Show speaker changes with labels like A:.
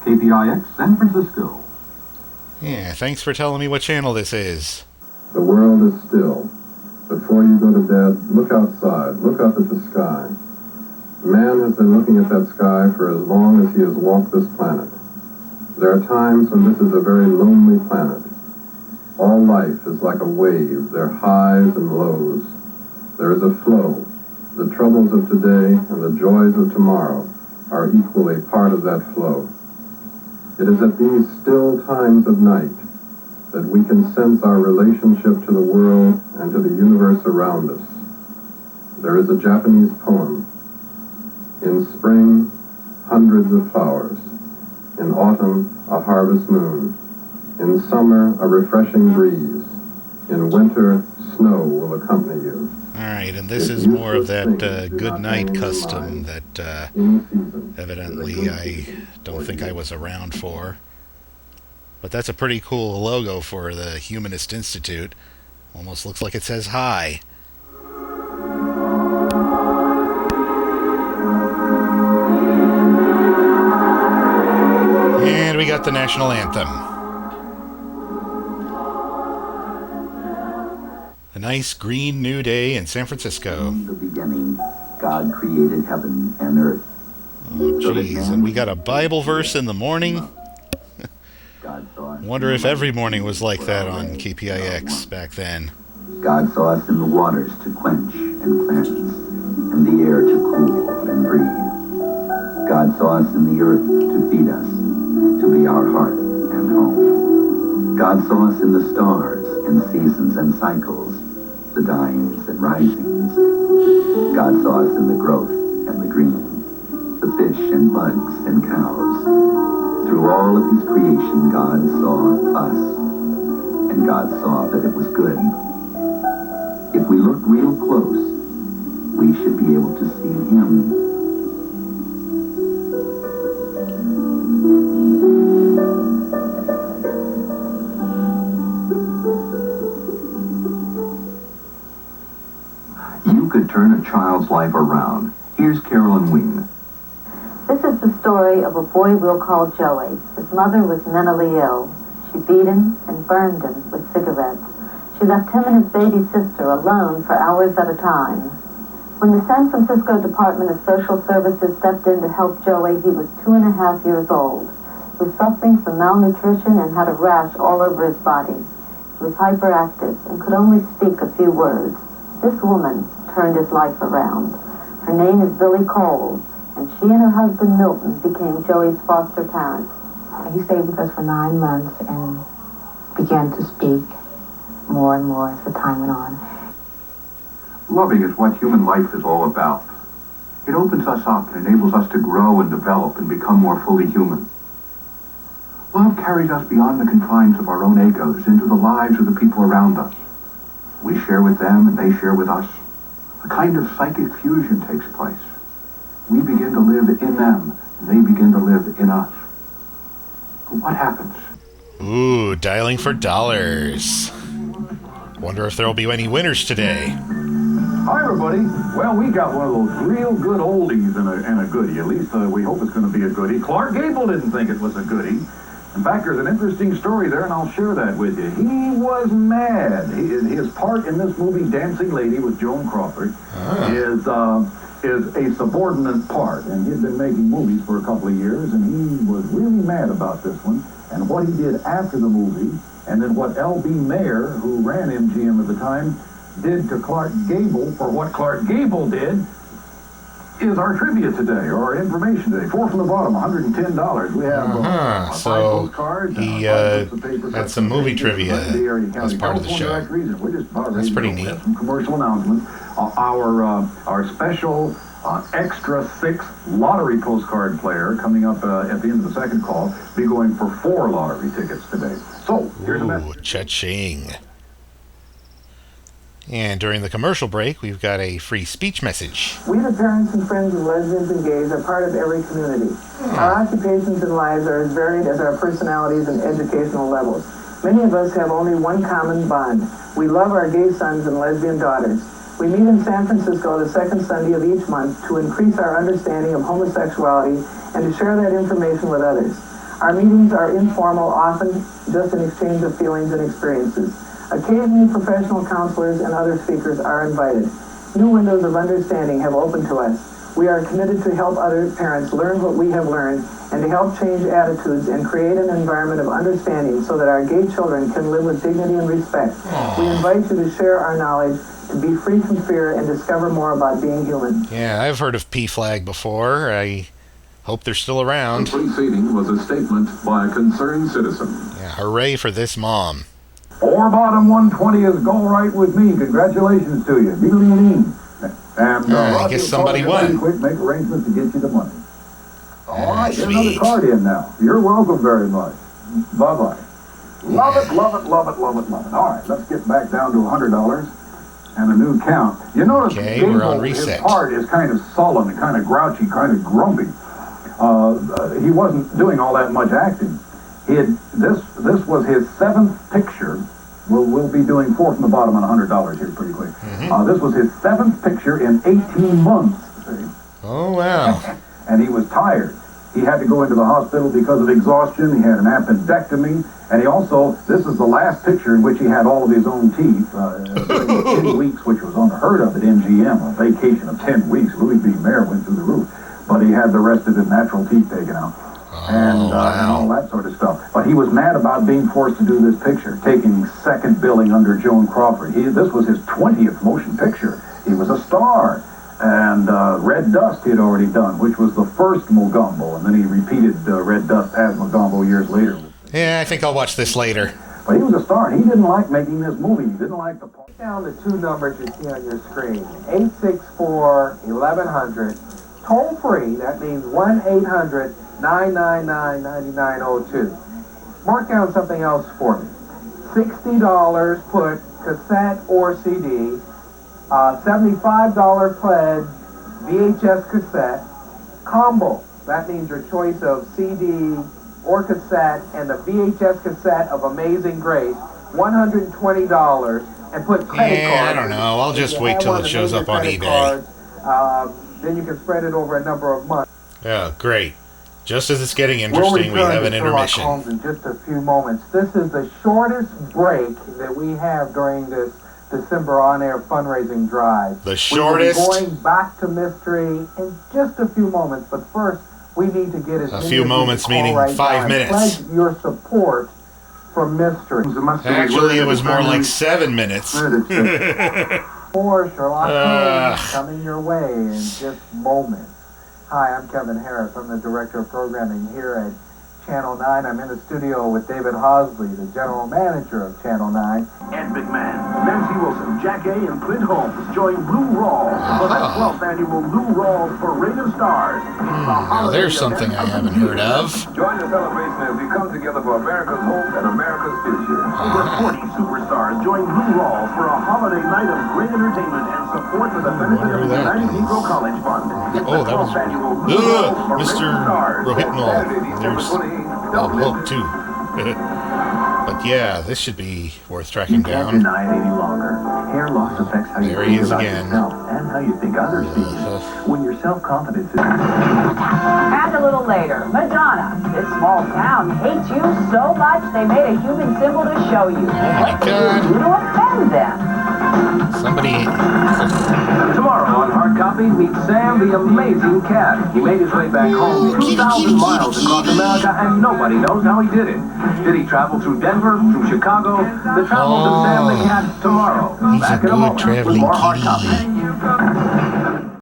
A: KPIX San Francisco.
B: Yeah, thanks for telling me what channel this is.
C: The world is still. Before you go to bed, look outside, look up at the sky. Man has been looking at that sky for as long as he has walked this planet. There are times when this is a very lonely planet. All life is like a wave, there are highs and lows. There is a flow. The troubles of today and the joys of tomorrow are equally part of that flow. It is at these still times of night that we can sense our relationship to the world and to the universe around us. There is a Japanese poem. In spring, hundreds of flowers. In autumn, a harvest moon. In summer, a refreshing breeze. In winter, snow will accompany you.
B: All right, and this is more of that good night custom that evidently I don't think I was around for. But that's a pretty cool logo for the Humanist Institute. Almost looks like it says hi. And we got the national anthem. A nice green new day in San Francisco.
D: In the beginning, God created heaven and earth.
B: Oh, geez. And we got a Bible verse in the morning. Wonder if every morning was like that on KPIX back then.
D: God saw us in the waters to quench and cleanse, in the air to cool and breathe. God saw us in the earth to feed us, to be our hearth and home. God saw us in the stars, in seasons and cycles, the dyings and risings. God saw us in the growth and the green, the fish and bugs and cows. Through all of his creation, God saw us, and God saw that it was good. If we look real close, we should be able to see him. You could turn a child's life around. Here's Carolyn Ween.
E: This is the story of a boy we'll call Joey. His mother was mentally ill. She beat him and burned him with cigarettes. She left him and his baby sister alone for hours at a time. When the San Francisco Department of Social Services stepped in to help Joey, he was 2.5 years old. He was suffering from malnutrition and had a rash all over his body. He was hyperactive and could only speak a few words. This woman turned his life around. Her name is Billy Cole, and she and her husband Milton became Joey's foster parents.
F: He stayed with us for 9 months and began to speak more and more as the time went on.
A: Loving is what human life is all about. It opens us up and enables us to grow and develop and become more fully human. Love carries us beyond the confines of our own egos into the lives of the people around us. We share with them and they share with us. A kind of psychic fusion takes place. We begin to live in them, and they begin to live in us. But what happens?
B: Ooh, dialing for dollars. Wonder if there'll be any winners today.
G: Hi, everybody. Well, we got one of those real good oldies and a goodie. At least we hope it's going to be a goodie. Clark Gable didn't think it was a goodie. In fact, there's an interesting story there, and I'll share that with you. He was mad. His part in this movie, Dancing Lady with Joan Crawford, is a subordinate part, and he'd been making movies for a couple of years, and he was really mad about this one, and what he did after the movie, and then what L.B. Mayer, who ran MGM at the time, did to Clark Gable for what Clark Gable did, is our trivia today, or our information today. 4 from the bottom, $110. We have
B: so
G: postcards,
B: he had some movie trivia as part of the show. That's pretty neat.
G: Some commercial announcements. Our special extra 6 lottery postcard player coming up at the end of the second call be going for 4 lottery tickets today. So here's a message.
B: Cha-ching. And during the commercial break, we've got a free speech message.
H: We, the parents and friends of lesbians and gays, are part of every community. Our occupations and lives are as varied as our personalities and educational levels. Many of us have only one common bond. We love our gay sons and lesbian daughters. We meet in San Francisco the second Sunday of each month to increase our understanding of homosexuality and to share that information with others. Our meetings are informal, often just an exchange of feelings and experiences. Occasionally, professional counselors and other speakers are invited. New windows of understanding have opened to us. We are committed to help other parents learn what we have learned and to help change attitudes and create an environment of understanding so that our gay children can live with dignity and respect. We invite you to share our knowledge, to be free from fear, and discover more about being human.
B: Yeah, I've heard of PFLAG before. I hope they're still around.
C: The preceding was a statement by a concerned citizen.
B: Yeah, hooray for this mom.
G: Or bottom 120 is go right with me. Congratulations to you. Diddly-ding. And
B: I guess somebody won.
G: Quick, make arrangements to get you the money. All right, get
B: sweet.
G: another card in now. You're welcome very much. Bye-bye. Love it, love it, love it, love it, love it. All right, let's get back down to $100 and a new count. You notice
B: Okay, we're on
G: his
B: reset.
G: heart is kind of sullen and kind of grouchy, kind of grumpy. He wasn't doing all that much acting. This was his 7th picture. We'll be doing 4 from the bottom on $100 here pretty quick. This was his 7th picture in 18 months. See?
B: Oh, wow.
G: And he was tired. He had to go into the hospital because of exhaustion. He had an appendectomy. And he also, this is the last picture in which he had all of his own teeth during 10 weeks, which was unheard of at MGM. A vacation of 10 weeks. Louis B. Mayer went through the roof. But he had the rest of his natural teeth taken out. And all that sort of stuff. But he was mad about being forced to do this picture, taking second billing under Joan Crawford. This was his 20th motion picture. He was a star. And Red Dust he had already done, which was the first Mogumbo. And then he repeated Red Dust as Mogumbo years later.
B: Yeah, I think I'll watch this later.
G: But he was a star. He didn't like making this movie. He didn't like the part.
I: Write down the 2 numbers you see on your screen. 864-1100. Toll free, that means 1-800-999-9902. Mark down something else for me. $60 put cassette or CD. $75 pledge VHS cassette. Combo, that means your choice of CD or cassette and the VHS cassette of Amazing Grace. $120 and put credit card.
B: I don't know. I'll just wait till it shows up on eBay.
I: Then you can spread it over a number of months.
B: Oh, great. Just as it's getting interesting, we have an intermission.
I: Holmes in just a few moments. This is the shortest break that we have during this December on-air fundraising drive.
B: The shortest?
I: We're going back to mystery in just a few moments, but first we need to get as
B: a few moments, meaning 5 minutes.
I: Pledge your support for mystery.
B: Actually, it was more like 7 minutes.
I: More Sherlock Holmes coming your way in just moments. Hi, I'm Kevin Harris. I'm the Director of Programming here at Channel 9. I'm in the studio with David Hosley, the General Manager of Channel 9.
J: Ed McMahon, Nancy Wilson, Jack A. and Clint Holmes join Lou Rawls for the 12th annual Lou Rawls Parade of Stars.
B: Now there's something I haven't heard of.
J: Join the celebration as we come together for America's hope and America's future. Over 40 superstars join Lou Rawls for a holiday night of great entertainment and support for the benefit of the United Negro College Fund.
B: Oh, that was Mr. Rohypnol. There's Hope too. But yeah, this should be worth tracking down.
D: You can't deny it any longer. Hair loss affects how you think about yourself and how you think others see you. When your self-confidence is...
K: And a little later, Madonna. This small town hates you so much they made a human symbol to show you.
B: Oh my God.
K: To offend them.
B: Somebody...
J: Tomorrow on Hard Copy, meet Sam the Amazing Cat. He made his way back home 2,000 miles across America, and nobody knows how he did it. Did he travel through Denver, through Chicago? The Travels of Sam the Cat tomorrow.
B: He's
J: Back
B: a
J: in a moment
B: good traveling
J: with more Hard
B: kitty.
J: Copy.